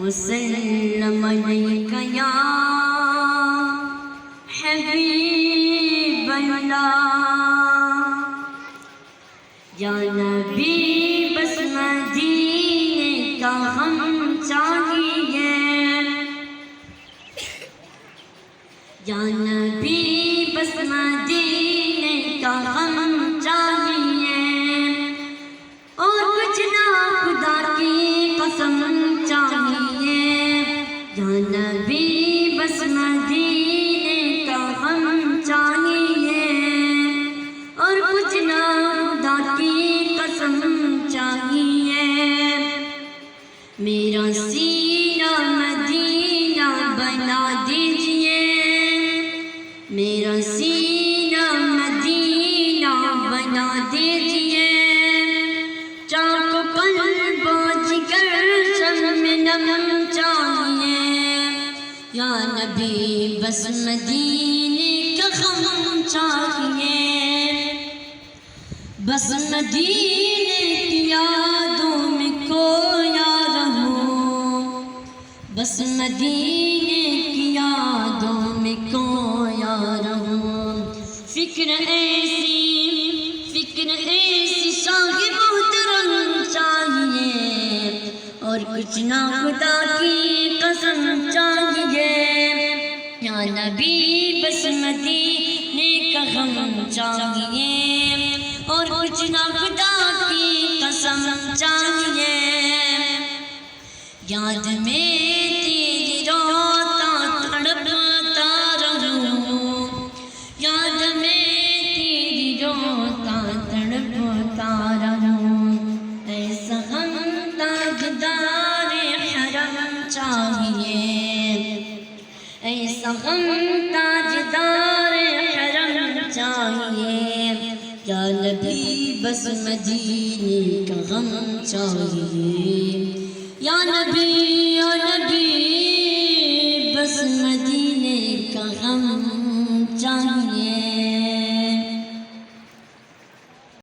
وسلم علیک یا حبیب اللہ، یا نبی بس مدینے کا ہم چاہیے، یا نبی بس مدینے کا ہم چاہیے، اور کچھ نہ خدا کی قسم چاہیے، یا نبی بس مدینے کا ہم چاہیے، اور کچھ نہ خدا کی قسم چاہیے، میرا سینہ مدینہ بنا دیجئے، میرا سینہ مدینہ بنا دیجئے، چاک قلب و جگر شم نم چاہیے، یا نبی بس مدینے کا ہم چاہیے، بس مدینے کی یادوں میں کھویا رہوں، بس مدینے کی یادوں میں کھویا رہوں، فکر ایسی شاہ محترم چاہیے، اور کچھ نہ خدا کی قسم چاہیے، یا نبی بس مدینے کا ہم چاہیے، اور کچھ نہ خدا کی قسم چاہیے، یاد میں تیری روتا تڑپتا رہوں، یاد میں تیری روتا تڑپتا رہوں، ایسا ہم تاجدار حرم چاہیے، ایسا ہم تاجدار حرم چاہیے، یا نبی بس مدینے کا غم چاہیے، یا نبی بس مدینے کا غم